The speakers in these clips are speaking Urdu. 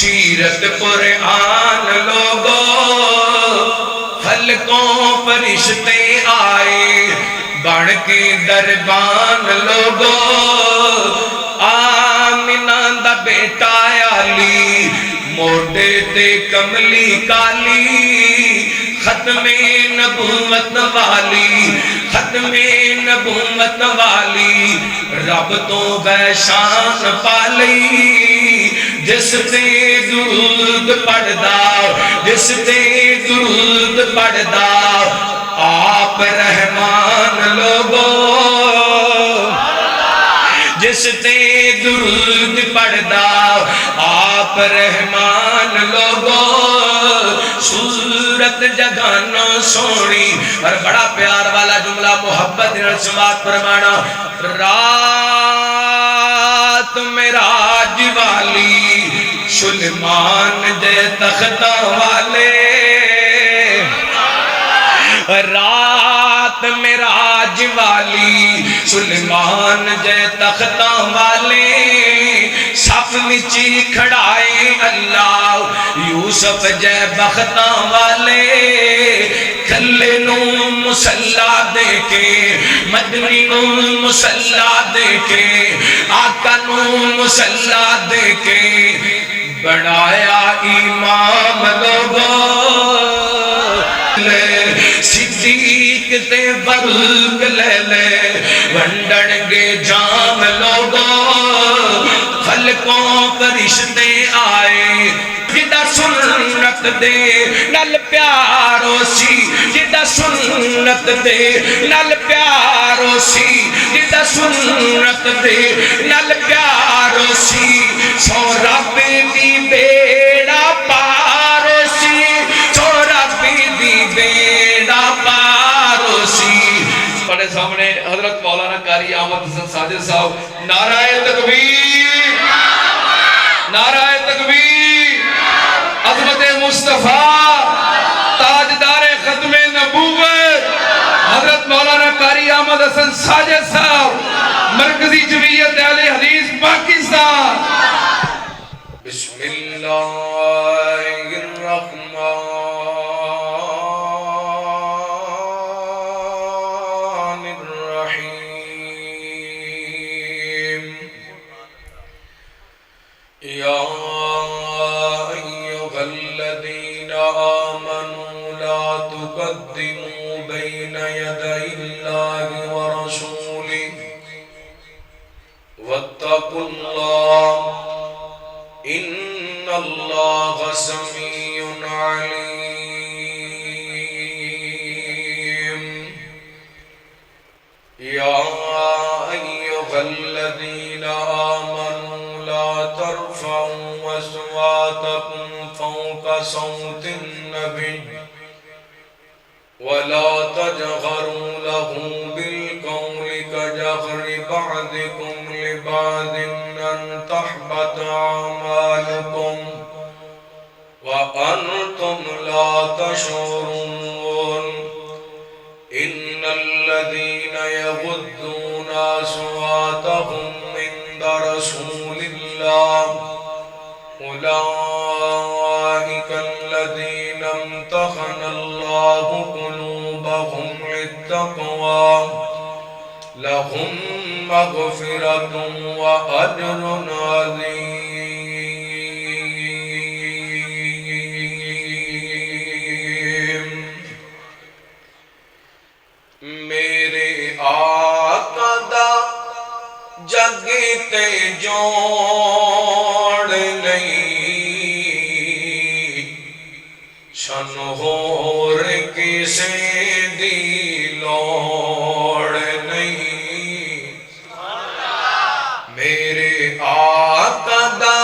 بشیرت قرآن لوگو خلقوں فرشتے آئے بڑھ کے دربان لوگو آمنہ دا بیٹا علی موڈے تے کملی کالی ختم نبوت والی ختم نبوت والی رب تو بے شان پالی جس تے درود پڑھدا جس تے درود پڑھدا آپ رحمان لوگو جس تے درود پڑھدا آپ رحمان لوگو صورت جگانو سونی اور بڑا پیار والا جملہ محبت سماعت فرمانا رات معراج والی سلیمان دے تختہ والے رات معراج والی سلیمان جے تختہ والے صف نچی کھڑائے اللہ یوسف جے بختہ والے کھلے نو مسلح دے کے مدنی نو مسلح دے کے آقا نو مسلح دے کے بڑھایا امام لوگو صدیق تے برق لے لے ونڈن گے جام لوگو خلقوں فرشتے آئے جدہ سنت دے نل پیارو سی جدہ سنت دے نل پیارو سی جدہ سنت دے نل پیارو سی سو رب دی بیڑا پارو سی سو رب دی بیڑا پارو سی پڑھے سامنے حضرت مولانا قاری احمد حسن ساجد صاحب نعرہ تکبیر نعرہ تکبیر عظمت مصطفیٰ تاجدار ختم نبوت حضرت مولانا قاری احمد حسن ساجد صاحب مرکزی جمعیت اہل حدیث پاکستان بسم اللہ الرحمن الرحیم یا ایھا الذین آمنوا لا تقدموا بین یدی اللہ ورسولہ واتقوا اللہ ان اللہ سمیع علیم یا ایھا الذین آمنوا لا ترفعوا اصواتکم فوق صوت النبی ولا تجهروا له بالقول كجهر بعضكم لبعض أن تحبط أعمالكم وأنتم لا تشعرون إن الذين يغضون أصواتهم عند رسول الله أولئك الذين امتحن الله قلوبهم للتقوى لهم مغفرة وأجر عظيم میرے آقا دا جگ تے جوڑ نہیں شن ہور کسے دی لوڑ نہیں میرے آقا دا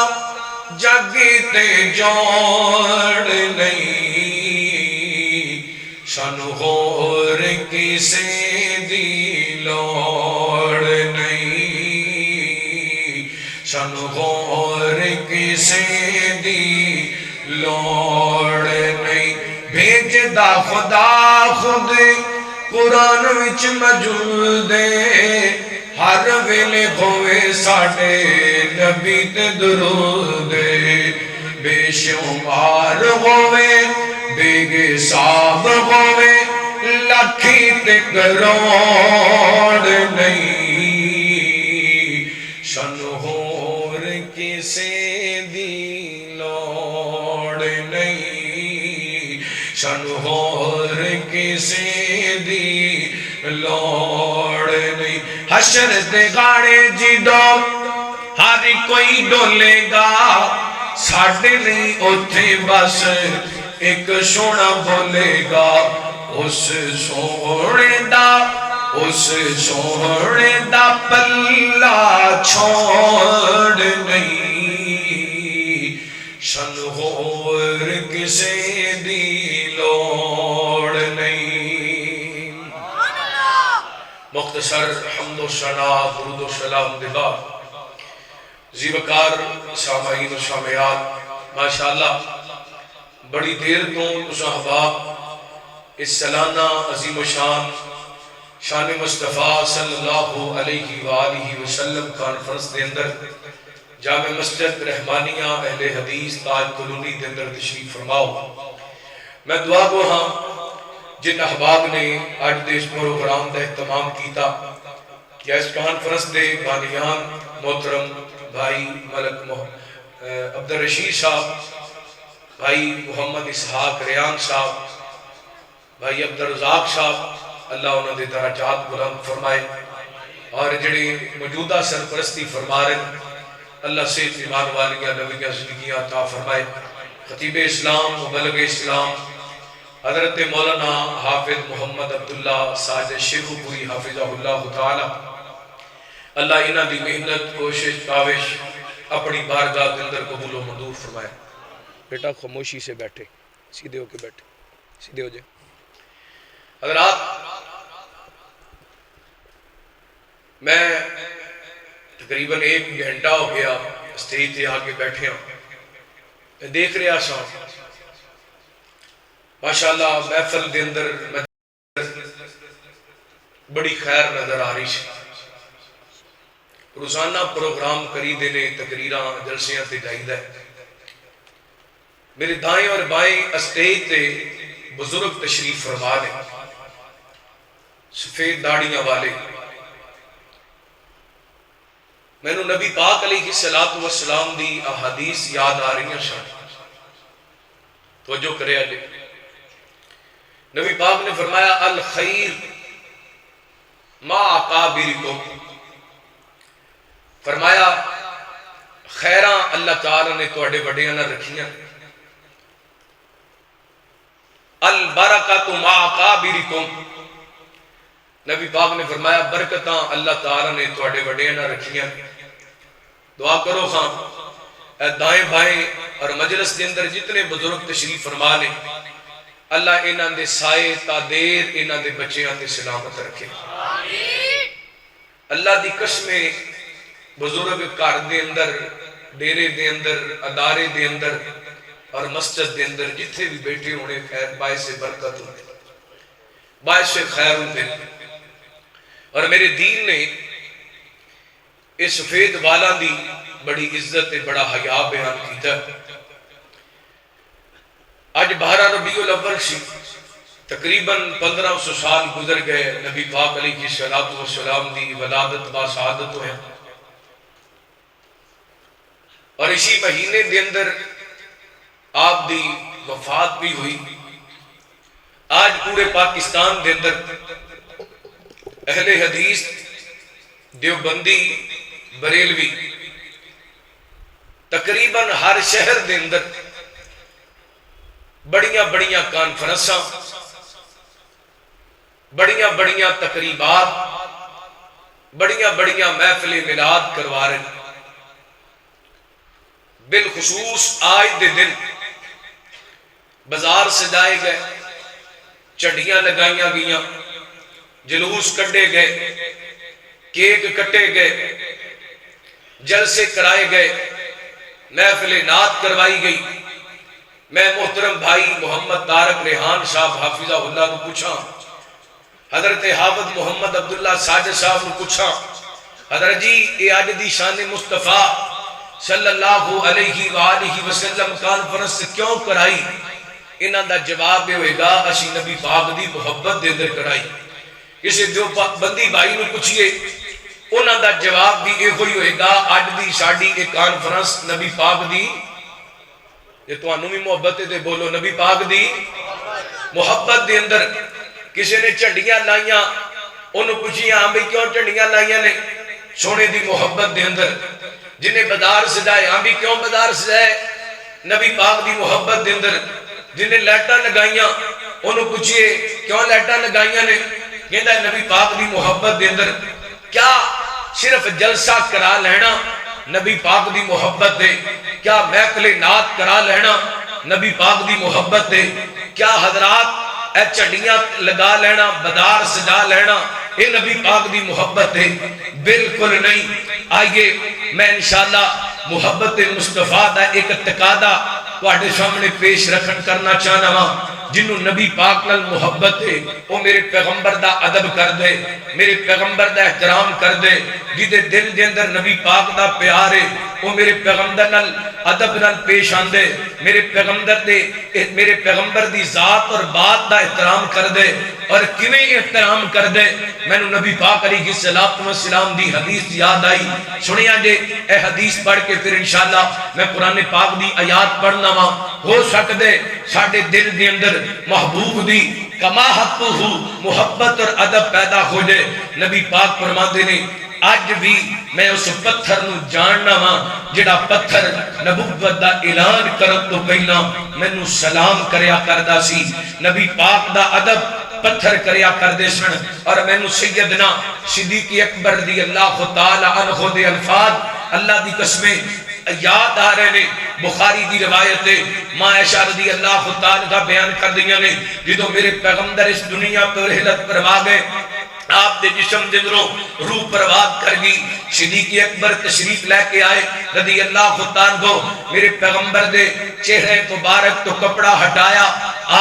جگ تے جوڑ نہیں شن ہور کسے دی لوڑ نہیں شن ہور کسے دی لوڑ نہیں بھیجدا خدا خود قرآن وچ موجود ہے ہر ویلے ہوئے ساڈے نبی تے درود ہے شمار ہوئے بے حساب ہوئے لکھی تے کروڑ نہیں شان ہور کسے دی لوڑ نہیں شان ہور کسے دی لوڑ نہیں حشر دے گاڑے جدوں ہر کوئی ڈولے گا ساڈے نہیں اوتھے بس ایک سونا بولے گا اس سونے دا پلہ چھوڑ نہیں شان ہور کسے دی لوڑ نہیں مختصر حمد و ثنا درود و سلام دے بعد زیوکار سامعین و سامعات ماشاءاللہ بڑی دیر تو تساں احباب اس سالانہ عظیم و شان مصطفیٰ صلی اللہ علیہ وآلہ وسلم کانفرنس دے اندر جامع مسجد رحمانیہ اہل حدیث تاج کلونی دے اندر تشریف فرماؤ میں دعا گو ہاں جن احباب نے آج دے اس پروگرام دا اہتمام کیتا یا اس کانفرنس دے بانیان محترم بھائی ملک عبدالرشید صاحب بھائی محمد اسحاق ریان صاحب بھائی عبدالرزاق صاحب اللہ انہوں نے درجات بلند فرمائے اور جڑی موجودہ سرپرستی فرما رہے اللہ سے ایمان والیاں نبیاں زندگیاں عطا فرمائے خطیب اسلام مبلغ اسلام حضرت مولانا حافظ محمد عبداللہ ساجد شیخ پوری حافظہ اللہ تعالی اللہ انہاں دی محنت کوشش کاوش اپنی بارگاہ کے اندر قبول و منظور فرمائے بیٹا خاموشی سے بیٹھے سیدھے ہو کے بیٹھے سیدھے ہو جائے حضرات میں تقریباً 1 گھنٹہ ہو گیا اسٹیج تے آگے بیٹھے ہوں میں دیکھ رہا سا ماشاءاللہ محفل دے اندر بڑی خیر نظر آ رہی سی روزانہ پروگرام کری دینے تقریراں جلسیاں تے جائیدہ ہے میرے دائیں اور بائیں اسٹیج تے بزرگ تشریف فرما لیں سفید داڑیاں والے میں نے نبی پاک علیہ السلام دی احادیث یاد آ رہی ہیں شاہ توجہ کرے آجے نبی پاک نے فرمایا الخیر ما اکابرکم فرمایا خیراں اللہ تعالی نے توڑے بڑیاں نہ رکھیاں البرکت ما اکابرکم نبی پاک نے فرمایا برکتاں اللہ تعالی نے توڑے بڑیاں نہ رکھیاں دعا کرو خاں اے دائیں بائیں اور مجلس کے اندر جتنے بزرگ تشریف فرما لیں اللہ انہاں دے سائے تا دیر انہاں دے بچیاں تے سلامت رکھے اللہ دی قسمیں بزرگ گھر دے اندر ڈیرے دے اندر ادارے دے اندر اور مسجد دے اندر جتھے بھی بیٹھے ہونے خیر باعث برکت ہوتے باعث خیر ہوتے اور میرے دین نے اس سفید والا دی بڑی عزت بڑا حیا بیان کیتا آج 12 ربیع الاول سی تقریباً 1500 سال گزر گئے نبی پاک علیہ السلام دی ولادت با سعادت ہوئے اور اسی مہینے دے اندر آپ دی وفات بھی ہوئی آج پورے پاکستان دے اندر اہل حدیث دیوبندی بریلوی تقریباً ہر شہر دے اندر بڑیاں بڑیاں کانفرنساں بڑیاں بڑیاں تقریبات بڑیاں بڑیاں محفل میلاد کروا رہے بالخصوص آج دے دن بازار سجائے گئے چڑیاں لگائیاں گئیاں جلوس کٹے گئے کیک کٹے گئے جلسے کرائے گئے محفل نعت کروائی گئی میں محترم بھائی محمد طارق ریحان صاحب حافظہ اللہ کو پوچھا حضرت حافظ محمد عبداللہ ساجد صاحب کو پوچھا حضرت جی اے آج دی شان مصطفیٰ صلی اللہ علیہ وآلہ وسلم کانفرنس کیوں کرائی؟ انہاں دا جواب یہ ہوئے گا اسی نبی پاک دی محبت دے اندر کرائی۔ کسی جو بندی بھائی نو پوچھئے انہاں دا جواب بھی یہ ہوئے گا اج دی ساڈی ایک کانفرنس نبی پاک دی، یہ تو انہوں بھی محبت دے بولو، نبی پاک دی محبت دے اندر۔ کسی نے چنڈیاں لائیاں انہوں پوچھئے ہاں بھی کیوں چنڈیاں لائیاں نے؟ سونے دی محبت دے اندر۔ جنہیں بدار سجائے ہاں بھی کیوں بدار سجائے؟ نبی پاک دی محبت دے اندر۔ جنہیں لیٹاں لگائیاں انہوں پوچھئے کیوں لیٹاں لگائیاں نے؟ کہندہ نبی پاک دی محبت دے اندر۔ کیا صرف جلسہ کرا لینا نبی پاک دی محبت دے؟ کیا محفل نعت کرا لینا نبی پاک دی محبت دے؟ کیا حضرات اے چڑیاں لگا لینا بدار سجا لینا اے نبی پاک دی محبت دے؟ بالکل نہیں۔ آئیے میں انشاءاللہ محبت مصطفیٰ دا ایک تقاضا تواڈے سامنے پیش رکھن کرنا چاہنا ہاں۔ جنہوں نبی پاک نال محبت ہے وہ میرے پیغمبر دا ادب کر دے، میرے پیغمبر دا احترام کر دے، جدے دل دے اندر نبی پاک دا پیار ہے وہ میرے پیغمبر نال ادب نال پیش آندے، میرے پیغمبر دی ذات اور بات دا احترام کر دے۔ اور کیویں احترام کر دے؟ میں نے نبی پاک علیہ السلام دی حدیث یاد آئی، سنیا جے اے حدیث پڑھ کے پھر انشاءاللہ میں قرآن پاک دی آیات پڑھنا وا۔ ہو سکدے ساڈے دل دے اندر محبوب دی کما حق ہو محبت اور ادب پیدا ہو جائے۔ نبی پاک فرماتے نے آج بھی میں اس پتھر نو جاننا وا جڑا پتھر نبوت دا اعلان کرن تو پہلا مینوں سلام کریا کردا سی۔ نبی پاک دا ادب پتھر کریا کردے سن۔ اور مینوں سیدنا صدیق اکبر رضی اللہ تعالی عنہ دے الفاظ اللہ دی قسمیں یاد آ رہے نے۔ بخاری دی روایت ہے، ماں عائشہ رضی اللہ تعالی کا بیان کر دیا نے جدو میرے پیغمبر اس دنیا پر رحلت پروا گئے، آپ دے جسم دے اندروں روح پرواز کر گئی۔ صدیق اکبر تشریف لے کے آئے رضی اللہ تعالی کو، میرے پیغمبر دے چہرے مبارک تو کپڑا ہٹایا،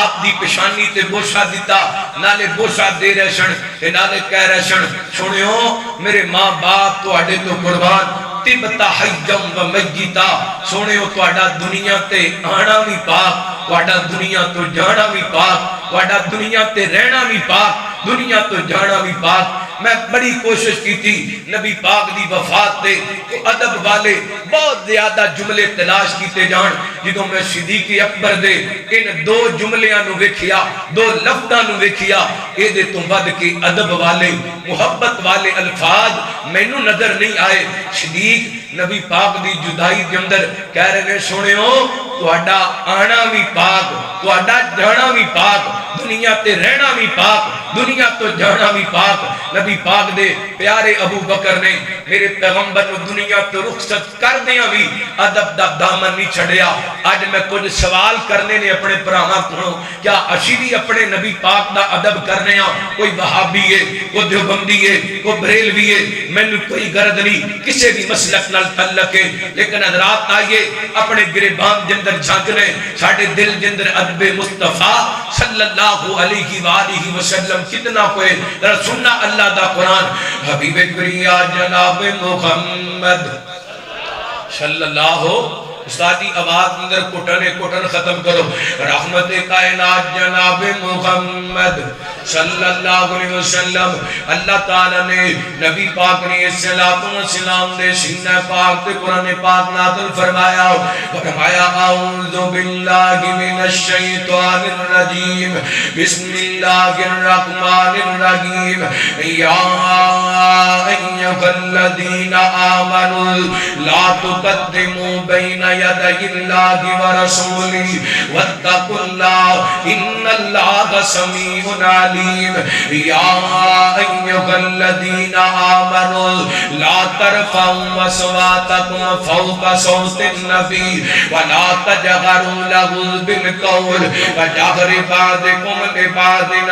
آپ دی پیشانی تے بوسہ دیتا، نالے بوسہ دے رہے سن، نالے کہہ رہے سن سنیو میرے ماں باپ تو اڈے تو قربان تبتا حیم و میتا، سونے ہو توڑا دنیا تے آنا بھی پاک، توڑا دنیا تو جانا بھی پاک، توڑا دنیا تے رہنا بھی پاک، دنیا تو جانا بھی پاک۔ میں بڑی کوشش کی تھی نبی پاک دی وفات دے تو ادب والے بہت زیادہ جملے تلاش کیتے جان، جدوں میں صدیق اکبر دے ان دو جملیاں نو ویکھیا، دو لفظاں نو ویکھیا، اے دے تو ود کے ادب والے محبت والے الفاظ مینوں نظر نہیں آئے۔ صدیق نبی پاک دی جدائی دے اندر کہہ رہے سنیو تہاڈا آنا بھی پاک، تہاڈا جانا بھی پاک، دنیا تے رہنا بھی پاک، دنیا تو جانا بھی پاک۔ نبی پاک دے پیارے ابو بکر نے میرے پیغمبر کو دنیا تو رخصت کر دیا بھی ادب دا دامن نہیں چھڑیا۔ آج میں کچھ سوال کرنے نے اپنے پراواں کو، کیا اسی بھی اپنے نبی پاک دا ادب کرنے ہاں؟ کوئی وہابی ہے، کوئی دیوبندی ہے، کوئی بریلوی ہے، مینوں کوئی غرض نہیں کسی بھی مسلک نال تعلق ہے، لیکن حضرات آئیے اپنے گریبان دے اندر جھانکنے ساڈے دل دے اندر ادب مصطفیٰ صلی اللہ علیہ وآلہ وسلم کتنا کوئی سننا اللہ دا قرآن۔ حبیب کریا جناب محمد صلی اللہ استادی آواز اندر کٹن ختم کرو، رحمت کائنات جناب محمد صلی اللہ علیہ وسلم۔ اللہ تعالیٰ نے نبی پاک نے السلام دے سینہ پاک تے قرآن پاک نازل فرمایا اعوذ باللہ من الشیطان الرجیم بسم اللہ الرحمن الرحیم یا ایھا الذین آمنوا لا تقدموا بین یدی اللہ ورسولہ واتقوا اللہ ان اللہ سمیع علیم۔ یا ایھا الذین آمنوا لا ترفعوا اصواتکم فوق صوت النبی ولا تجہروا لہ بالقول کجہر بعضکم لبعض ان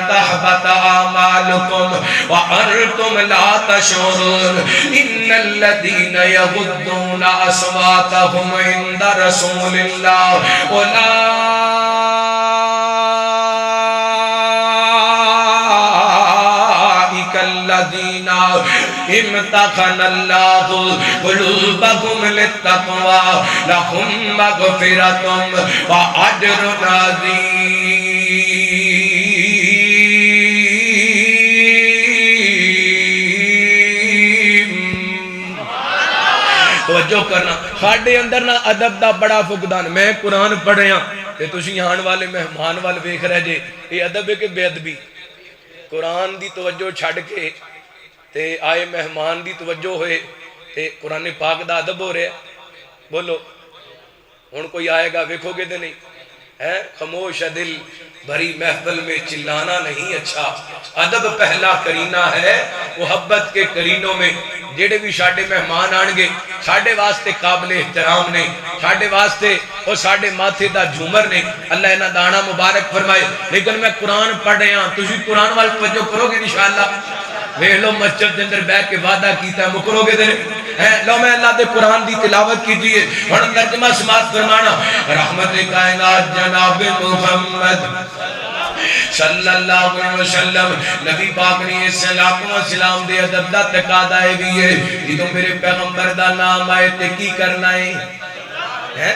تحبط اعمالکم وانتم لا تشعرون۔ ان الذین یغضون اصواتهم عند رسول اللہ اولئک الذین امتحن اللہ قلوبکم للتقوی لہم مغفرۃ واجر عظیم۔ توجہ کرنا، ساڈے اندر نہ ادب دا بڑا فقدان۔ میں قرآن پڑھیا تے تسی آن والے مہمان والے ویکھ رہے جے، یہ ادب ہے کہ بے ادبی؟ قرآن دی توجہ چھڑ کے تے آئے مہمان دی توجہ ہوئے تے قرآن پاک دا ادب ہو رہا ہے؟ بولو ہن کوئی آئے گا ویکھو گے تے نہیں ہے؟ خاموش دل بھری محفل میں چلانا نہیں اچھا۔ ادب پہلا کرینہ ہے محبت کے کرینوں میں۔ جیڑے بھی ساڈے مہمان آن گے ساڈے واسطے قابل احترام نے، ساڈے واسطے اور ساڈے ماتھے دا جھومر نے، اللہ انہاں دانا مبارک فرمائے۔ لیکن میں قرآن پڑھ رہا ہوں، تسی قرآن وال توجہ کرو گے انشاءاللہ؟ ویکھ لو مسجد دے اندر بیٹھ کے وعدہ کیتا ہے، مکرو گے تے لو میں اللہ دے قرآن دی تلاوت کیجیے۔ ہن ترجمہ سماعت فرمانا۔ رحمت کائنات جناب محمد صلی اللہ علیہ وسلم نبی پاک نے السلام دے ادب دا تقاضا ہے بھی ہے، جدوں میرے پیغمبر دا نام آئے تے کی کرنا ہے؟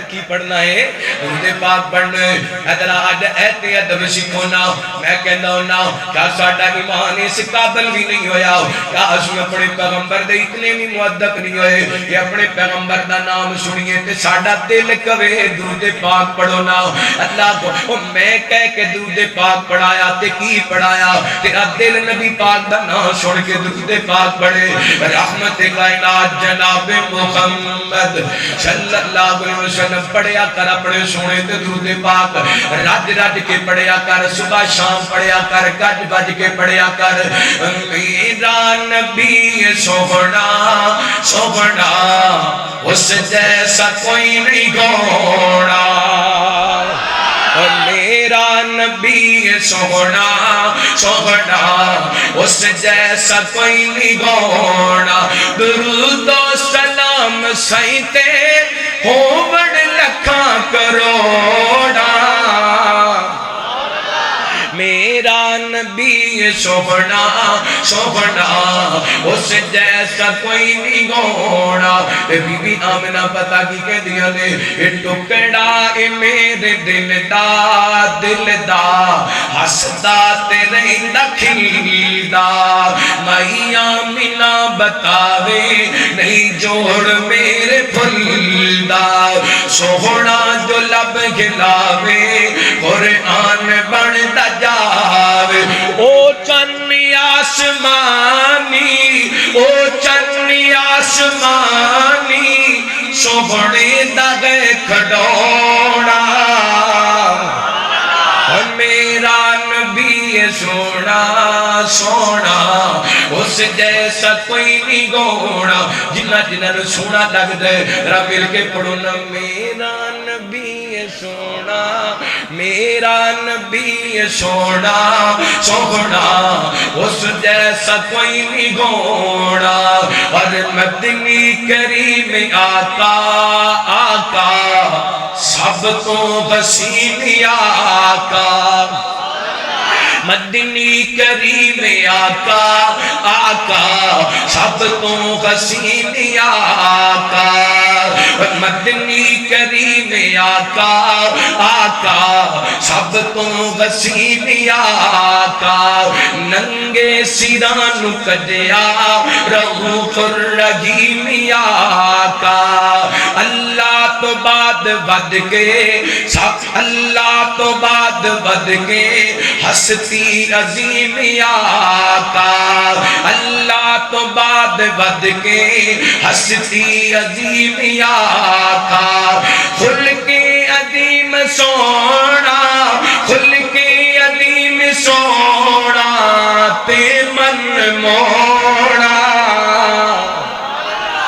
کی پڑھنا ہے؟ درود پاک پڑھنا ہے۔ ادھر آج ایتے ادب سکھونا۔ میں کہنا ہونا کیا ساڈا ایمان اس قابل بھی نہیں ہویا، کیا اسی اپنے پیغمبر دے اتنے بھی مؤدب نہیں ہوئے کہ اپنے پیغمبر دا نام سنیے تے ساڈا دل کہے درود پاک پڑھو نا۔ اللہ کو میں کہہ کے درود پاک پڑھایا تے کی پڑھایا؟ تیرا دل نبی پاک دا نام سن کے درود پاک پڑھے۔ رحمت کائنات جناب محمد صلی اللہ علیہ وسلم پڑھیا کر اپنے سونے تے درود پاک، رج رج کے پڑھیا کر، صبح شام پڑھیا کر، گج بج کے پڑھیا کر۔ میرا نبی سوہنا سوہنا اس جیسا کوئی نہیں گھوڑا، میرا نبی سوہنا سوہنا اس جیسا کوئی نہیں گھوڑا۔ درود و سلام سائتے ہو بڑھ لکھاں کروڑا، میرا نبی سوہنا سوہنا اس جیسا کوئی نہیں گھوڑا۔ بی بی آمنہ پتہ کی کہہ دیا نے، اے ٹکڑا اے میرے دل دا ہسدا تے رہندا کھلدا، مائی آمنہ بتاوے نہیں جوڑ میرے پھلدا، سوہنا جو لب گلاوے قرآن بندا جاوے۔ او چنی آسمانی او چنی آسمانی سوہنے دا گئے کھڑوڑا، میرا نبی سونا سونا اس جیسا کوئی نہیں گھوڑا۔ جنہ جنہ نے سونا لگ دے را مل کے پڑھو نا۔ میرا نبی سونا میرا نبی سونا سونا اس جیسا کوئی نہیں گھوڑا۔ اور مدنی کریم آقا آقا سب کو حسین آقا، مدنی کریم آقا آقا سب تو حسین آقا، مدنی کریم آقا آقا سب تو حسین آقا، ننگے سران کجیا رؤوف الرحیم آقا، اللہ تو بعد ود کے سب اللہ تو بعد ود کے ہستی عظیم آقا، اللہ تو بعد ود کے ہستی عظیم آقا، خلق عظیم سونا خلق عظیم سونا تے من موڑا،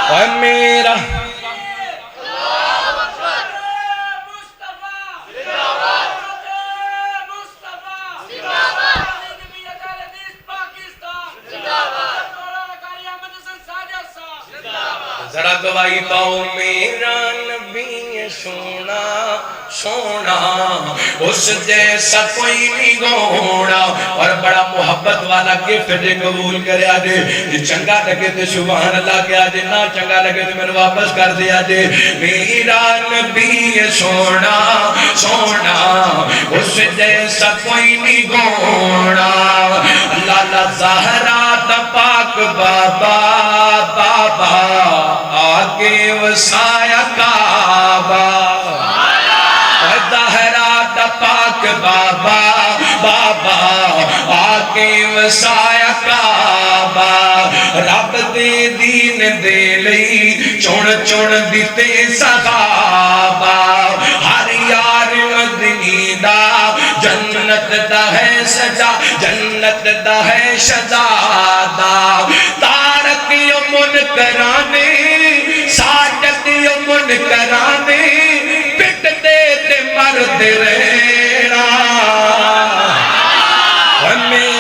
اور میرا ذرا گواہی پاؤ۔ میرا نبی سونا سونا اس جیسا کوئی نہیں گونا اور بڑا محبت والا گفٹ دے قبول کرے آجے چنگا لگے تو سبحان اللہ کے آجے نہ چنگا لگے تو میں واپس کر دے آجے میرا نبی سونا سونا اس جیسا کوئی نہیں گونا لالا زہرا دا پاک بابا بابا آگے وسایا کعبہ زہرا دا پاک بابا بابا آگے وسایا کعبہ رب دے دین دے لئی چون چون دیتے صحابہ ہر یار مدنی دا جنت دا ہے سجا جنت دا ہے شہزادہ تارک یمن کرانے ساجد یمن کرانے پٹ دے تے مرد رہنا ہمیں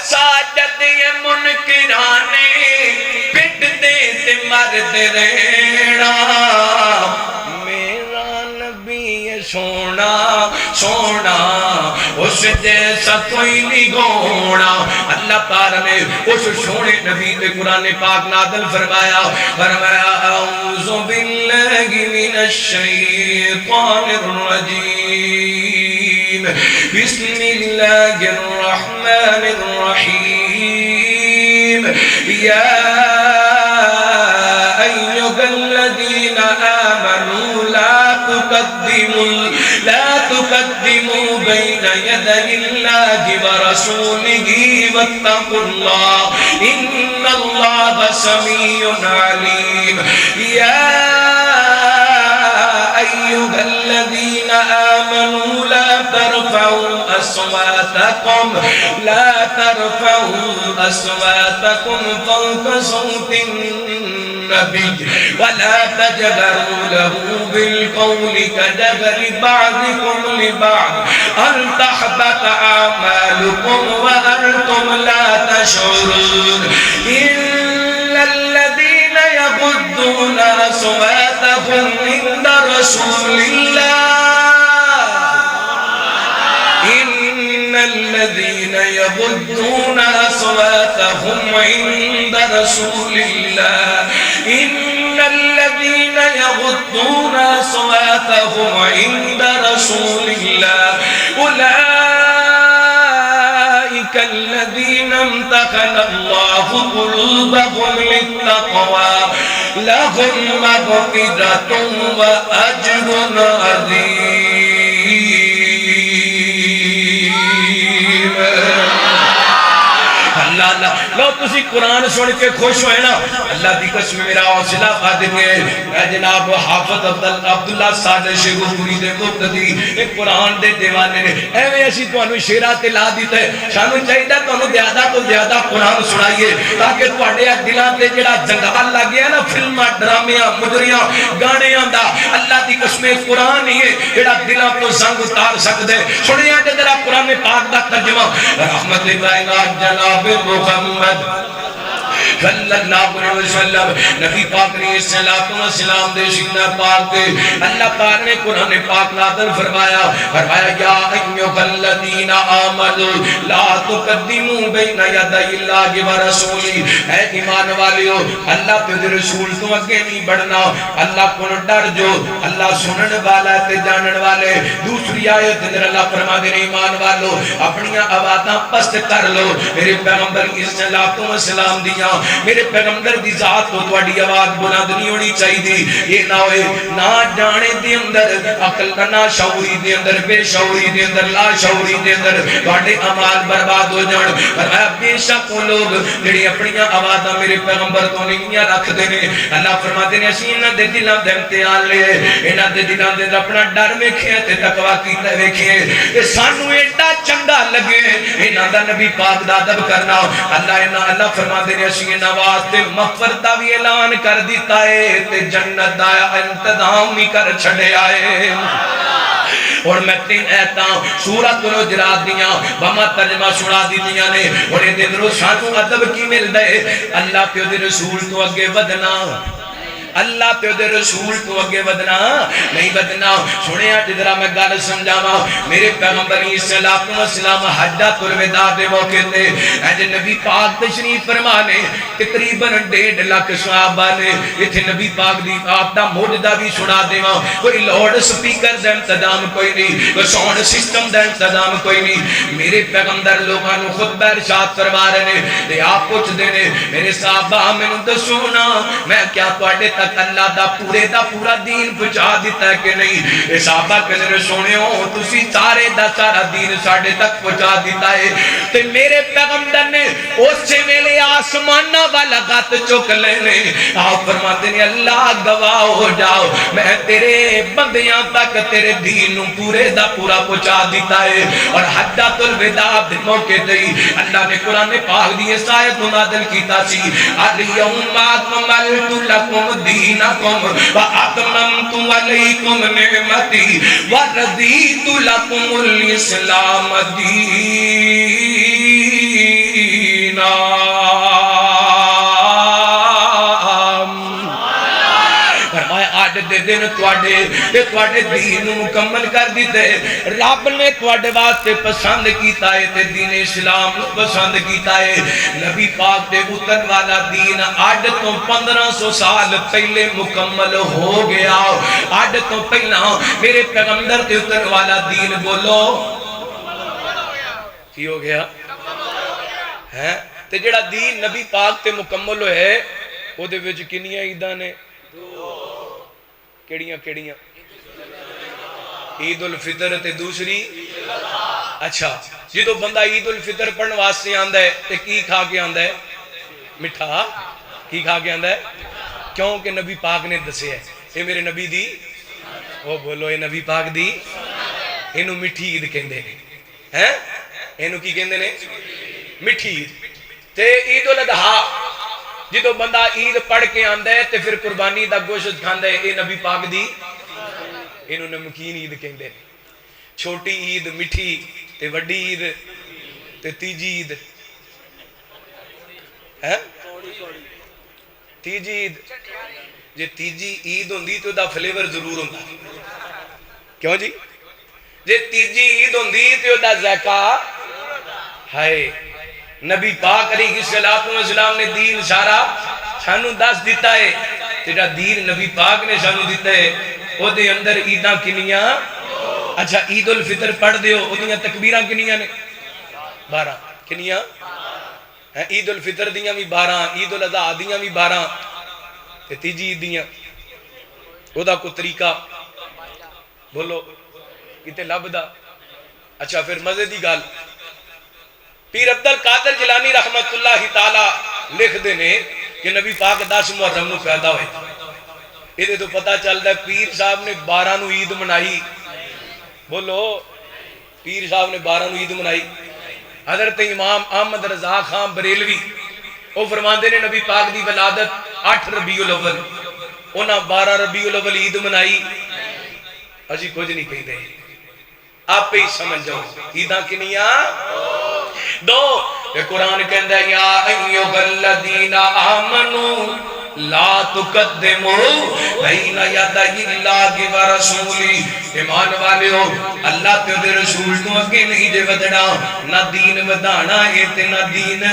ساجد یمن کرانے پٹ دے تے مرد رہنا میرا نبی سونا سونا اس جیسا کوئی نہیں گونا اللہ تعالیٰ نے اس سونے نبی تے قرآن پاک نازل فرمایا فرمایا اعوذ باللہ من الشیطان الرجیم بسم اللہ الرحمن الرحیم یا ایھا الذین آمنوا لا تقدموا بین یدی اللہ ورسولہ واتقوا اللہ ان اللہ سمیع علیم یا ایھا الذین آمنوا لا ترفعوا أصواتكم فوق صوت النبي ولا تجهروا له بالقول كجهر بعضكم لبعض أن تحبط أعمالكم وأنتم لا تشعرون إن الذين يغضون أصواتهم عند رسول الله إن الذين يغضون أصواتهم عند رسول الله إن الذين يغضون أصواتهم عند رسول الله أولئك الذين امتحن الله قلوبهم للتقوى لهم مغفرة وأجر عظيم اللہ اللہ لو تسی قرآن سن کے خوش ہوئے نا اللہ دی قسم میرا حوصلہ خادم ہے اے جناب حافظ عبداللہ صادق شیخوپوری دے مقتدی ایک قرآن دے دیوانے نے ایویں اسی تانوں شیرا تے لا دیتا ہے سانوں چاہیے تانوں زیادہ تو زیادہ قرآن سنائیے تاکہ تواڈے دلاں تے جڑا جنگال لگ گیا نا فلماں ڈرامیاں مجریاں گانیاں دا اللہ دی قسم قرآن ہی ہے جڑا دلاں تو زنگ اتار سکدے سنیا تے ذرا قرآن پاک دا ترجمہ رحمت اللہ جناب محمد صلی اللہ علیہ وسلم نبی پاک علیہ السلام دے سینہ پاک دے اللہ پاک نے قرآن پاک نازل فرمایا یا ایھا الذین آمنوا لا تقدموا بین یدی اللہ ورسولہ اے ایمان والیو اللہ تے رسول تو اگے نہیں بڑھنا اللہ کو ڈر جو اللہ سنن والا تے جانن والے دوسری آیت اندر اللہ فرما دے ایمان والو اپنی آوازاں پست کر لو میرے پیغمبر السلام دیاں میرے پیغمبر دی ذات تو تواڈی آواز بلند نہیں ہونی چاہیے یہ نہ ہوئے نہ جانے دے اندر عقل نہ شعوری دے اندر بے شعوری دے اندر لا شعوری دے اندر تواڈے اعمال برباد ہو جان فرمایا بے شک وہ لوگ جڑی اپنی آوازاں میرے پیغمبر تو نہیں رکھدے نے اللہ فرماتے نے اسی انہاں دے دلاں دے امتحان لے انہاں دے دلاں دے اپنا ڈر ویکھیا تے تقوی کیتا ویکھیے تے سانو ایڈا چنگا لگے انہاں دا نبی پاک دا ادب کرنا اللہ فرماندے نے اسی انہاں واسطے مغفرت دا بھی اعلان کر دیتا ہے تے جنت دا انتظام بھی کر چھڑیا ہے اور میں تین ایتاں سورۃ الحجرات دیاں بما ترجمہ سنا دیاں نے اور یہ دن روز سانو ادب کی مل دے اللہ تے دے رسول تو اگے ودنا اللہ تے دے رسول تو اگے ودنا نہیں ودنا سنیا جدرا میں گل سمجھاواں میرے پیغمبر علیہ الصلوۃ والسلام حجۃ الوداع دے موقع تے اج نبی پاک تشریف فرما نے تقریباً 1.5 لاکھ صحابہ نے ایتھے نبی پاک دی آپ دا معجزہ بھی سنا دیواں کوئی لاؤڈ سپیکر دا انتظام کوئی نہیں کوئی ساؤنڈ سسٹم دا انتظام کوئی نہیں میرے پیغمبر لوگاں نو خطبہ ارشاد فرما رہے نے تے آپ پوچھ دے نے میرے صحابہ مینوں دسو نا میں کیا تواڈے تک اللہ دا پورا دین پہنچا دیتا ہے کہ نہیں اے صحابہ کہنے سونے ہو تسی سارے دا سارا دین ساڑھے تک پہنچا دیتا ہے تے میرے پیغمبر نے اس سے ویلے آسمانہ والا گات چک لینے آپ فرماتے ہیں اللہ گواہ ہو جاؤ میں تیرے بندیاں تک تیرے دین پورے دا پورا پہنچا دیتا ہے اور حجۃ الوداع دے موقع تے اللہ نے قرآن پاک دی اس آیت نازل کیتا سی الیوم اکملت لکم دینکم واتممت علیکم نعمتی ورضیت لکم الاسلام دینا دے دن تواڈے دین مکمل کر دیتے رب نے تواڈے واسطے پسند کیتا ہے تے دین اسلام پسند کیتا ہے نبی پاک دے اتر والا دین اج تو 1500 سال پہلے مکمل ہو گیا اج تو پہلا میرے پیغمبر دے اتر والا دین بولو کی ہو گیا ہے تے جڑا دین نبی پاک تے مکمل ہوئے او دے وچ کنیاں عیداں نے کیڑیاں کیڑیاں عید الفطر تے دوسری اچھا جدو بندہ عید الفطر پڑھن واسطے آندا ہے تے کی کھا کے آندا ہے مٹھا کی کھا کے آندا ہے کیونکہ نبی پاک نے دسیا ہے اے میرے نبی دی او بولو اے نبی پاک دی اینو مٹھی عید کہندے نے ہیں اینو کی کہندے نے مٹھی عید تے عید الاضحیٰ جدو بندہ عید پڑھ کے آندا ہے تے پھر قربانی دا گوشت کھاندا ہے اے نبی پاک دی اینو نمکین عید کہندے نے چھوٹی عید مٹھی تے وڈی عید تے تیجی عید ہے تیجی عید جے تیجی عید ہوندی تو دا فلیور ضرور ہوندا کیوں جی جے تیجی عید ہوندی تے دا ذائقہ ہائے نبی پاک علیہ السلام نے دین سارا سانو دس دیتا ہے تیرا دین نبی پاک نے سانو دیتا ہے او دے اندر عیداں کنیاں اچھا عید الفطر پڑھ دیو او دیاں تکبیراں کنیاں نے 12 کنیاں عید الفطر دیاں بھی 12 عید الاضحیٰ دیاں بھی 12 تے تیجی عید دیاں او دا کو طریقہ بولو کتے لبدا اچھا پھر مزے دی گل پیر عبد القادر جیلانی رحمت اللہ تعالی لکھ دینے کہ نبی پاک 10 محرم نو پیدا ہوئے یہ تو پتہ چلتا ہے پیر صاحب نے 12 نو عید منائی بولو پیر صاحب نے 12 نو عید منائی حضرت امام احمد رضا خان بریلوی وہ فرماندے نے نبی پاک دی ولادت 8 ربیع الاول انہاں 12 ربیع الاول عید منائی اجی کچھ نہیں کہی دے آپ ہی سمجھ جاؤ عیداں کنیاں دو یہ قرآن کہندہ ہے یا ایوہ الذین آمنوا لا تقدمو بین یدی اللہ و رسولی ایمان والے ہو اللہ تے دے رسول تو اگے نہیں دے ودنا نہ دین ودانا ہے تے نہ دین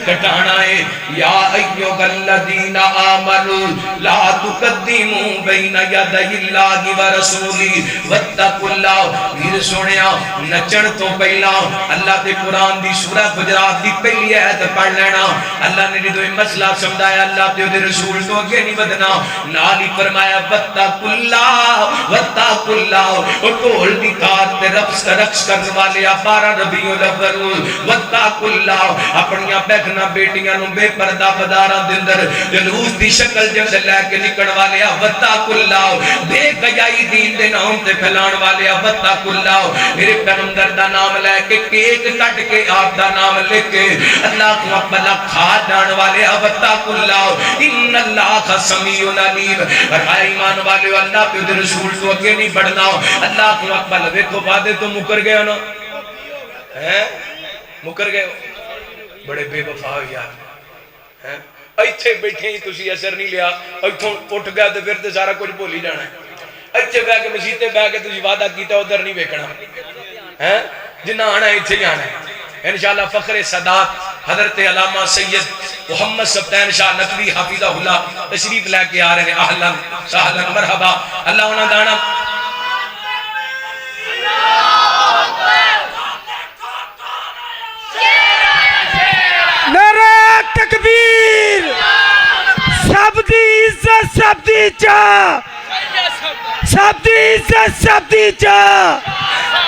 کٹانا ہے یا ایوہ الذین آمنوا لا تقدمو بین یدی اللہ و رسولی واتقوا اللہ پھر سنیا نچن تو پہلا اللہ تے قرآن دی سورہ حجرات دی پہلی آیت پڑھ لینا اللہ نے جو مسئلہ سمجھایا اللہ تے دے رسول تو اگے نہیں بدنا نال ہی فرمایا واتقوا اللہ اور ٹول دی تھا تہوار تے رقص کرنے والے 12 ربیع الاول واتقوا اللہ اپنی بہنا بیٹیاں نو بے پردہ بازاراں دے اندر جلوس دی شکل جے لے کے نکلن والے واتقوا اللہ بے حیائی دین دے نام تے پھیلان والے واتقوا اللہ میرے پیغمبر دا نام لے کے کیک کٹ کے آپ دا نام لے کے اللہ اکبر کھا جان والے واتقوا اللہ ان اللہ سمیع علیم ایمان والے اللہ کے رسول تو اگے نہیں بڑھنا اللہ اکبر دیکھو وعدے تو مکر گئے نا مکر گئے بڑے بے وفا ہو یار ایتھے بیٹھے ہی تسی اثر نہیں لیا ایتھوں اٹھ گیا تو پھر تے سارا کچھ بھول ہی جانا ہے ایتھے بیٹھ کے مسجد تے بیٹھ کے تسی وعدہ کیتا ادھر نہیں ویکھنا جنہ آنا ایتھے ہی آنا ہے انشاءاللہ فخر سادات حضرت علامہ سید محمد سبطین شاہ نقوی حافظہ اللہ تشریف لے کے آ رہے ہیں اہلا سہلا مرحبا اللہ انہاں دانا نعرہ تکبیر سب دی عزت سب دی چاہ سب دی عزت سب دی چاہ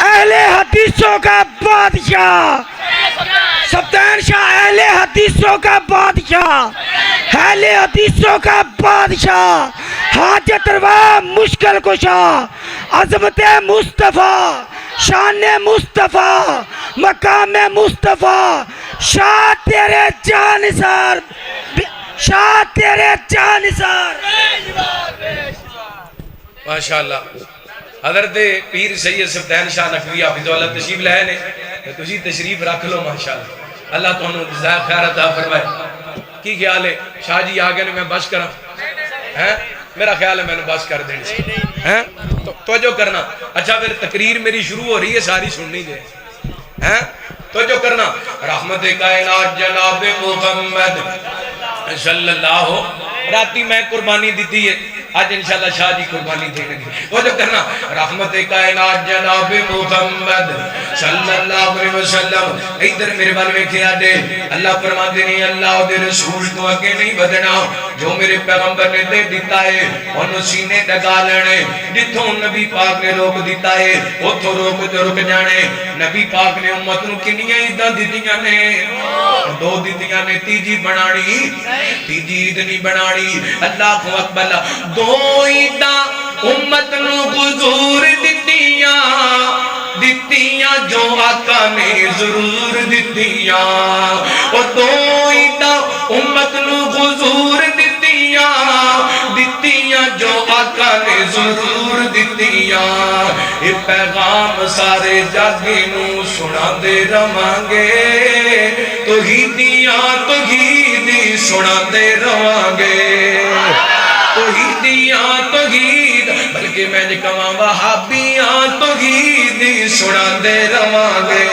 اہل حدیثوں کا بادشاہ سبطین شاہ اہل حدیثوں کا بادشاہ اہل حدیثوں کا بادشاہ حاجت روا مشکل کشا عظمت مصطفیٰ شان مصطفیٰ مقام مصطفیٰ شاہ تیرے جانثار شاہ تیرے جانثار ماشاءاللہ حضرت پیر سید سبطین شاہ نقوی حافظہ اللہ تشریف لائے نے تسی تشریف رکھ لو ماشاءاللہ اللہ تو انہوں جزائے خیر عطا فرمائے کی خیال ہے شاہ جی آگے نے میں بس کرا میرا خیال ہے میں نے بس کر دینی توجہ کرنا اچھا پھر تقریر میری شروع ہو رہی ہے ساری سننی دے توجہ کرنا رحمت کائنات جناب محمد صلی اللہ راتی میں قربانی دیتی ہے آج انشاءاللہ شاہ جی قربانی دے گی وہ جو کرنا رحمت کائنات جناب محمد صلی اللہ علیہ وسلم ادھر میرے بال میں کیا دے اللہ فرما دے نہیں اللہ دے رسول تو اگے نہیں بدنا جو میرے پیغمبر نے دے دیتا ہے انہوں سینے ڈگا لینے جتوں نبی پاک نے روک دیتا ہے اتھو روک جو رک جانے نبی پاک نے امت نو کنیاں عیداں دیتیاں نے دو دیتیاں نے تیجی بنانی تیجی عید نہیں بنانی اللہ کو اکبر دو عیداں امت نو حضور دیتیاں جو آقا نے ضرور دیتیاں اور دو عیداں امت نو حضور دیتیاں جو آقا نے ضرور دیتیاں یہ پیغام سارے جاگے نو سنا دے روانگے توحیدیاں توحیدی سنا دے روانگے توحیدیاں توحید بلکہ میں نے کہاں وہابیاں توحیدی سنا دے روانگے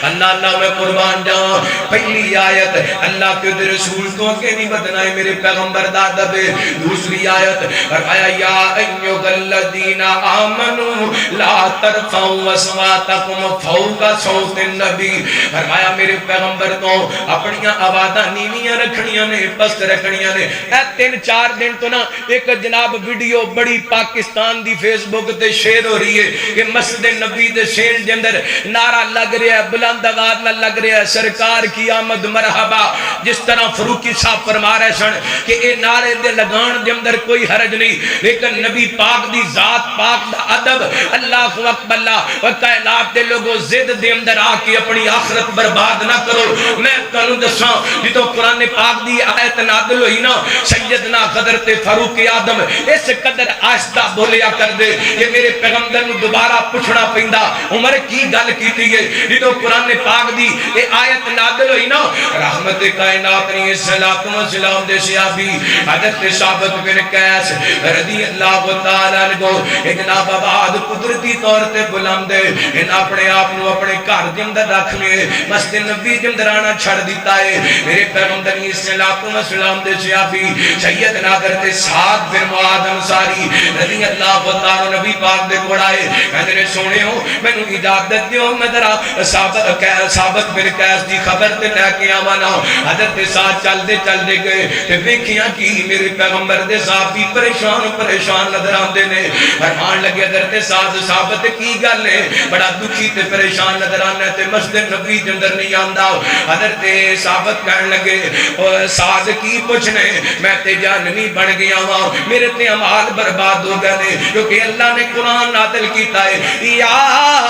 اللہ اللہ میں قربان جاؤں پہلی آیت اللہ کے رسول تو کہ نہیں بدنا ہے میرے پیغمبر دادا بے دوسری آیت فرمایا یا ایوہ الذین آمنوا لا ترفعوا اصواتکم فوق صوت النبی فرمایا میرے پیغمبر تو اپنیاں آوازاں نیویاں رکھنیاں نے پست رکھنیاں نے اے 3-4 دن تو نا ایک جناب ویڈیو بڑی پاکستان دی فیس بک تے شیئر ہو رہی ہے کہ مسجد نبی دے سین دے اندر نعرہ لگ رہا ہے بلند آواز نہ لگ رہا ہے سرکار کی آمد مرحبا جس طرح فروکی صاحب فرما رہے سن کہ اے نعرے دے لگان دے اندر کوئی حرج نہیں لیکن نبی پاک دی ذات پاک دا ادب اللہ اکبر اللہ و کائنات دے لوگوں زد دے اندر آ کے اپنی آخرت برباد نہ کرو میں تنوں دساں جتوں قرآن پاک دی آیت نازل ہوئی نا سیدنا حضرت فاروق اعظم اس قدر آہستہ بولیا کر دے کہ میرے پیغمبر نو دوبارہ پوچھنا پیندا عمر کی گل کیتی ہے جتوں قرآن پاک دی اے آیت نازل ہوئی نا رحمت کائنات نے صلاۃ و سلام دے صحابی حضرت ثابت بن قیس رضی اللہ تعالیٰ عنہ جناب آباد قدرتی طور تے بلند ان اپنے آپ نو اپنے گھر دے اندر رکھ لے مسجد نبی دے اندر آنا چھڑ دیتا ہے میرے پیغمبر نے صلاۃ و سلام دے صحابی سیدنا حضرت سعد بن معاذ انصاری رضی اللہ تعالیٰ نبی پاک دے کول آئے کہندے نے سونےو مینوں اجازت دیو میں ذرا ثابت ثابت بن قیس دی خبر تے لے کے آوانا حضرت ساتھ چل دے گئے تے ویکھیاں کی میرے پیغمبر دے صحابی پریشان نظر آندے نے فرمان لگے حضرت ثابت کی گل ہے بڑا دکھی تے پریشان نظر آنا تے مسجد نبی دے اندر نہیں آندا حضرت ثابت کہن لگے ساز کی پوچھنے میں تے جہنمی بن گیا ہاں میرے تے اعمال برباد ہو گئے نے کیونکہ اللہ نے قرآن نازل کیتا ہے یا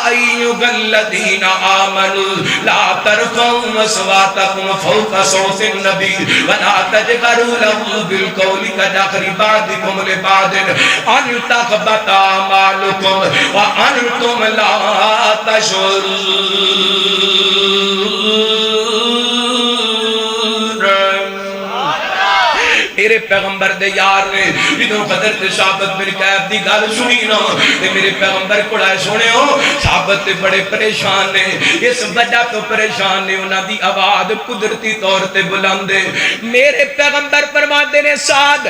ایھا الذین آمنوا لا ترفعوا اصواتکم فوق صوت النبی ولا تجهروا له بالقول كجهر بعضکم لبعض ان تحبط اعمالکم وانتم لا تشعرون میرے پیغمبر دے یار نے جدوں حضرت ثابت بن قیس دی گل سنی نا تے میرے پیغمبر کوڑا سنیو ثابت بڑے پریشان نے اس وجہ تو پریشان نے انہاں دی آواز قدرتی طور تے بلند ہے میرے پیغمبر فرماندے نے سعد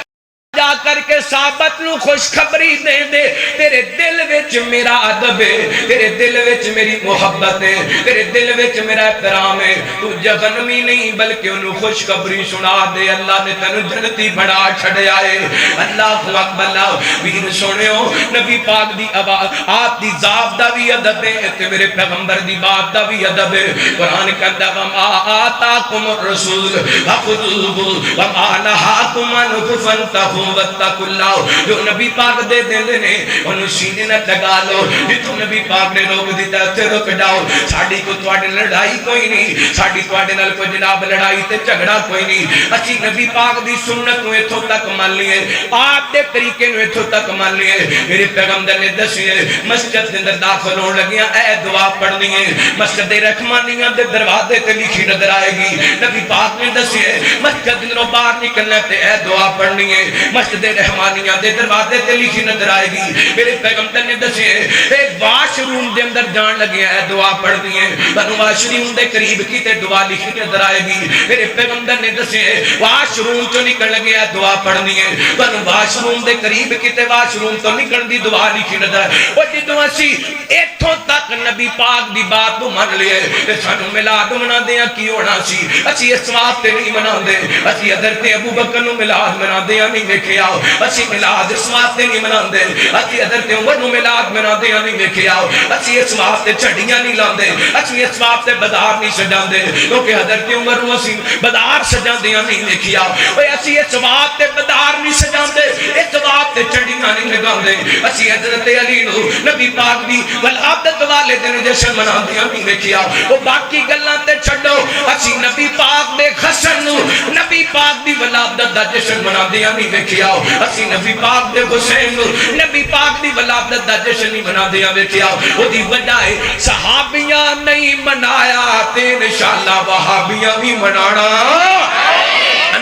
جا کر کے ثابت نو خوشخبری دے دے تیرے دل وچ میرا ادب ہے تیرے دل وچ میری محبت ہے تیرے دل وچ میرا احترام ہے تو جہنمی نہیں بلکہ انہوں خوشخبری سنا دے اللہ نے تینوں جنتی بنا چھڑیا ہے اللہ اکبر ویر سنیو نبی پاک دی آپ دی ذات دا بھی ادب ہے تے میرے پیغمبر دی بات دا بھی ادب ہے قرآن کہتا وما آتاکم الرسول فخذوہ وما نہاکم عنہ فانتہوا واتقوا اللہ جو نبی پاک دے دے نے انہوں سینے نہ لگا لو جتوں نبی پاک نے روک دیتا تے روک جاؤ ساڈی کو تواڈے لڑائی کوئی نہیں ساڈی تواڈے نال کوئی جناب لڑائی تے جھگڑا کوئی نہیں اسی نبی پاک دی سنت نوں ایتھوں تک مان لیے آپ دے طریقے نوں ایتھوں تک مان لیے میرے پیغمبر نے دسے مسجد دے اندر داخل ہون لگیاں اے دعا پڑھنی ہے مسجد رحمانیہ دے دروازے تے لکھی نظر آئے گی نبی پاک نے دسے مسجد دے باہر نکلنا تے اے دعا پڑھنی ہے مسجد رحمانیہ دے دروازے تے لکھی نظر آئے گی میرے پیغمبر نے دسے ایک واش روم دے اندر جان لگے ہے دعا پڑھنی ہے بنو واش روم دے قریب کی تے دعا لکھی نظر آئے گی میرے پیغمبر نے دسے واش روم چوں نکل لگے ہے دعا پڑھنی ہے بنو واش روم دے قریب کی تے واش روم تو نکلن دی دعا لکھی نظر او جدوں اسی ایتھوں تک نبی پاک دی بات نوں مان لیے تے سانوں میلاد مناندے ہاں کی ہونا سی اسی اس واسطے نہیں مناندے اسی حضرت ابو بکر نوں میلاد مناندے ہاں نہیں ویکھیا اسی میلاد اس واسطے نہیں مناندے اسی حضرت عمر نوں میلاد مناندے ہاں نہیں ویکھیا اسی اس واسطے چھڑیاں نہیں لاندے اسی اس واسطے بازار نہیں سجاندے کیونکہ حضرت عمر نوں اسی بازار سجاندے ہاں نہیں ویکھیا اوے اسی اس واسطے بازار نہیں سجاندے اس واسطے چھڑیاں نہیں لگاندے اسی حضرت علی نوں نبی پاک دی ولادت والے دن جشن مناندے ہاں نہیں ویکھیا او باقی گلاں تے چھڈو اسی نبی پاک دے حسن نوں نبی پاک دی ولادت دا جشن مناندے ہاں نہیں ویکھیا اسی نبی پاک دے حسین نوں نبی پاک دی ولادت دا جشن نہیں مناندے ہاں ویکھیا او دی وجہ ہے صحابیاں نہیں منایا تے انشاءاللہ وہابیاں بھی منانا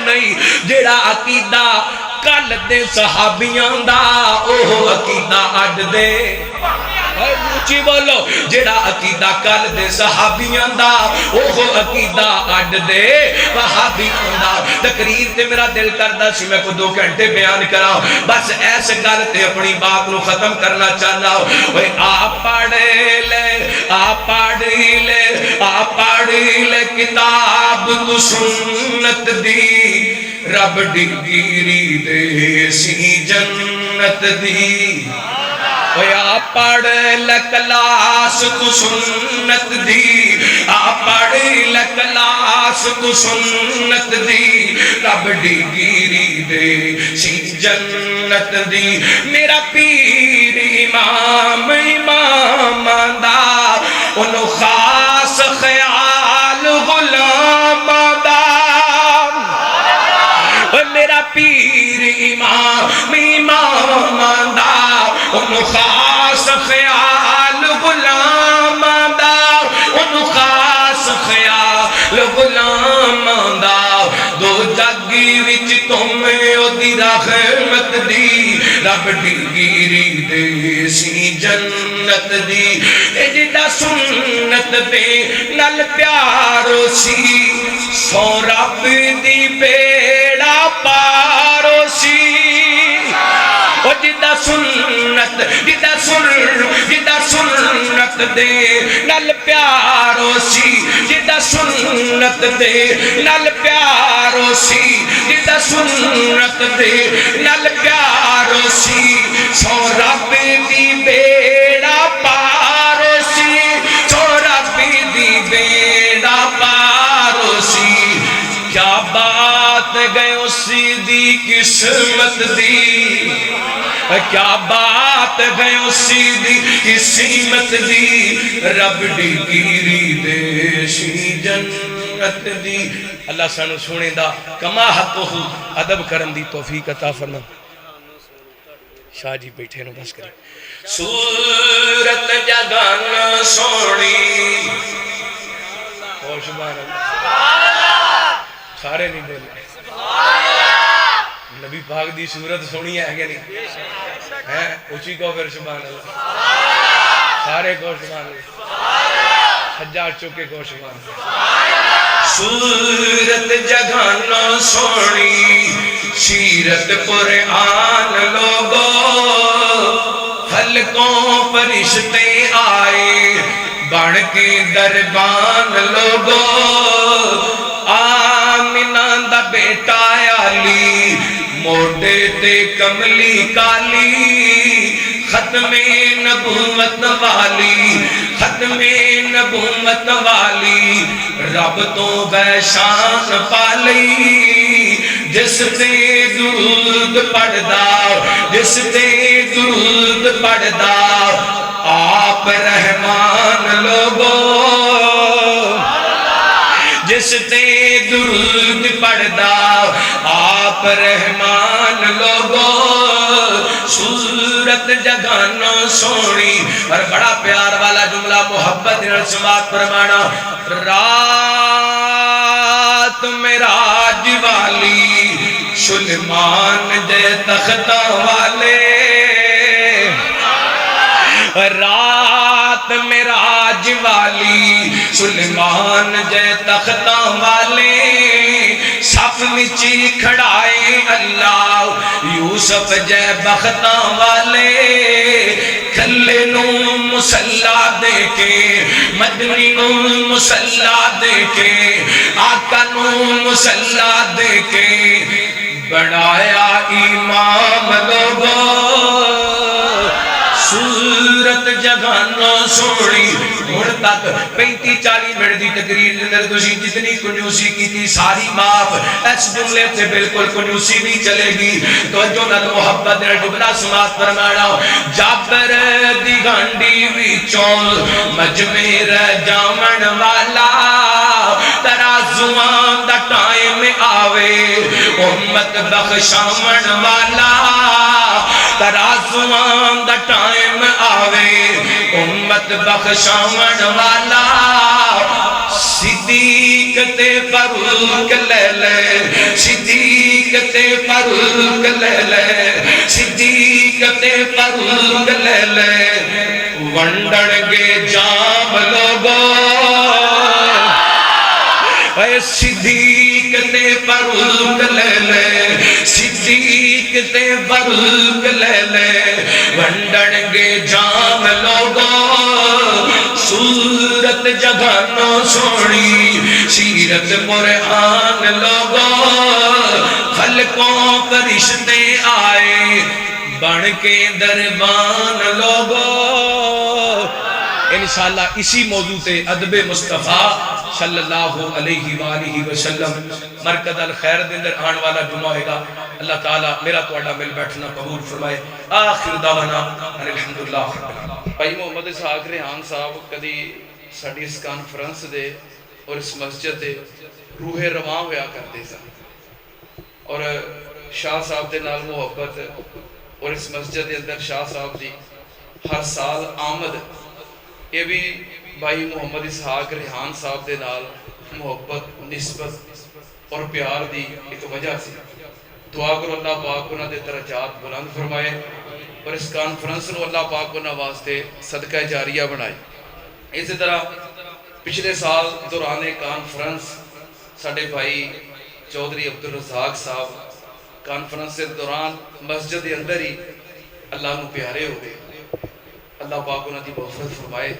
نہیں جیڑا عقیدہ کل دے صحابیاں دا اوہ عقیدہ اڈ دے اونچی بولو جیڑا عقیدہ کل دے صحابیاں دا اوہ عقیدہ اڈ دے وہابیاں دا تقریر تے میرا دل کردا سی میں کو 2 گھنٹے بیان کراں بس ایسے گل تے اپنی بات نو ختم کرنا چاہنا اوے آپ پڑھ لے کتاب تو سنت دی رب ڈگیری دے سی جنت دی یا پڑھ لکلاس تو سنت دی پڑھ لکلاس تو سنت دی رب ڈگیری دے سی جنت دی میرا پیر امام دا انہوں خاص خیال غلام دا میرا پیر امام دا انہوں خاص خیال غلام دا انہوں خاص خیال غلام دا دو جگی وچ تم او دی رحمت دی رب ڈگیری دے سی جنت دی جدا سنت دے نال پیارو سی سو رب دی بیڑا پارو سی جدا سنت سنت جدا سنت دے نال پیارو سی جدا سنت دے نال پیارو سی جدا سنت دے نال پیارو سی سو رب دی بیڑا پارو سی سو رب دی بیڑا پارو سی کیا بات گئے اسی دی قسمت دی کیا بات گئے اسی دی قسمت دی رب دی گیری دیشی جنت دی اللہ سانو سونے دا کما حقہ ادب کرن دی توفیق عطا فرما شاہ جی بیٹھے نو بس کریں صورت جگان سونی اور سبحان اللہ سارے نہیں بولے نبی پاک دی صورت سونی ہے کہ نہیں ہے اچھی کو پھر سبحان اللہ سارے کو سبحان اللہ حجاج چوکے کو سبحان اللہ صورت جگان سونی سیرت قرآن لوگو حلقوں فرشتے آئے بڑھ کے دربان لوگو آمینہ دا بیٹا علی موٹے تے کملی کالی ختم نبوت والی ختم نبوت والی رب تو بے شان پالی جس تے درود پڑھدا جس تے درود پڑھدا آپ رحمان لوگو جس تے درود پڑھدا آپ رحمان لوگو صورت جگانو سونی اور بڑا پیار والا جملہ محبت سماعت فرمانا رات معراج والی سلیمان دے تختہ والے رات معراج والی سلیمان جے تختہ والے صف وچی کھڑائے اللہ یوسف جے بختہ والے کھلے نو مسلح دے کے مدنی نو مسلح دے کے آقا نو مسلح دے کے بڑھایا امام لوگو صورت جگانو سوڑی مڑ تک 35-40 منٹ دی تقریر اندر دوشی جتنی کنیوسی کی تھی ساری معاف اس جملے سے بالکل کنیوسی نہیں چلے گی تو جو نہ محبت نے جملہ سماعت فرمانا جابر دی گھنڈی ویچوں مجمیر جامن والا ترازوان دا ٹائم آوے امت بخشامن والا ترازوان دا ٹائم آوے امت بخشامن والا صدیق تے فاروق لے لے صدیق تے فاروق لے لے صدیق تے فاروق لے لے ونڈن گے جام لوگو اے صدیق تے فاروق لے لے صدیق تے فاروق لے لے ونڈن گے جام لوگو صورت جگانو سونی سیرت قرآن لوگو خلقوں فرشتے آئے بڑھ کے دربان لوگو انشاءاللہ اسی موضوع تے ادب مصطفیٰ صلی اللہ علیہ وآلہ وسلم مرکز الخیر دندر آن والا جمعہ ہے گا اللہ تعالیٰ میرا توڑا مل بیٹھنا قبول فرمائے آخر دعوانا الحمدللہ بھائی محمد اسحاق ریحان صاحب کدی ساڈی اس کانفرنس دے اور اس مسجد دے روح رواں ہویا کرتے سن اور شاہ صاحب دے نال محبت اور اس مسجد دے اندر شاہ صاحب دی ہر سال آمد یہ بھی بھائی محمد اسحاق ریحان صاحب دے نال محبت نسبت اور پیار دی ایک وجہ سے دعا کرو اللہ پاک انہاں دے درجات بلند فرمائے اور اس کانفرنس نو اللہ پاک انہاں واسطے صدقہ جاریہ بنائے اسی طرح پچھلے سال دوران کانفرنس ساڈے بھائی چودھری عبدالرزاق صاحب کانفرنس کے دوران مسجد اندر ہی اللہ نو پیارے ہو گئے. اللہ پاک انہوں کی مغفرت فرمائے.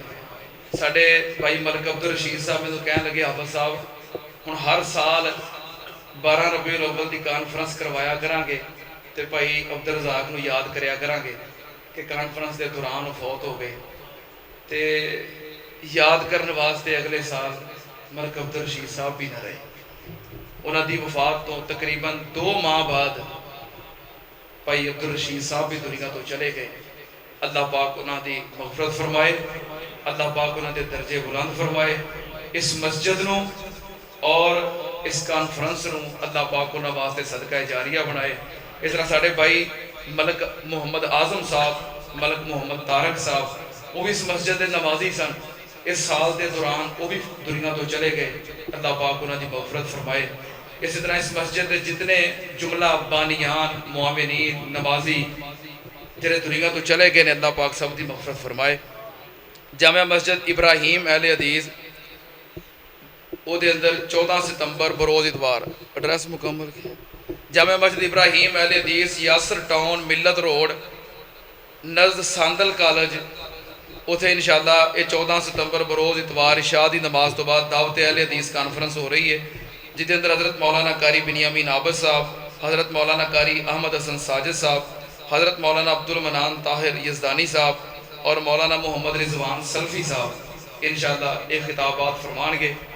ساڈے بھائی ملک عبد الرشید صاحب میں تو کہنے لگے حافظ صاحب ہن ہر سال 12 ربیع الاول کی کانفرنس کروایا کریں گے تو بھائی عبد الرزاق نو یاد کریا کریں گے کہ کانفرنس کے دوران وہ فوت ہو گئے. تے یاد کرنے واسطے اگلے سال ملک عبد الرشید صاحب بھی نہ رہے. انہوں دی وفات تو تقریباً 2 ماہ بعد بھائی عبد الرشید صاحب بھی دنیا تو چلے گئے. اللہ پاک انہوں دی مغفرت فرمائے. اللہ پاک انہوں دے درجے بلند فرمائے. اس مسجد نو اور اس کانفرنس نو اللہ پاک انہوں واسطے صدقہ جاریہ بنائے. اس طرح ساڑھے بھائی ملک محمد اعظم صاحب ملک محمد طارق صاحب وہ بھی اس مسجد دے نمازی سن. اس سال دے دوران وہ بھی دنیا تو چلے گئے. اللہ پاک انہوں دی مغفرت فرمائے. اسی طرح اس مسجد دے جتنے جملہ بانیان معاونین نمازی جڑے دنیا تو چلے گئے نے اللہ پاک سب دی مغفرت فرمائے. جامعہ مسجد ابراہیم اہل حدیث او دے اندر 14 ستمبر بروز اتوار ایڈریس مکمل کیا. جامعہ مسجد ابراہیم اہل حدیث یاسر ٹاؤن ملت روڈ نزد ساندل کالج اتنے انشاءاللہ یہ 14 ستمبر بروز اتوار عشاء دی نماز تو بعد دعوت اہل حدیث کانفرنس ہو رہی ہے جہد اندر حضرت مولانا قاری بنیامین عابد صاحب حضرت مولانا قاری احمد حسن ساجد صاحب حضرت مولانا عبد المنان طاہر یزدانی صاحب اور مولانا محمد رضوان سلفی صاحب انشاءاللہ ایک خطابات فرمان گے.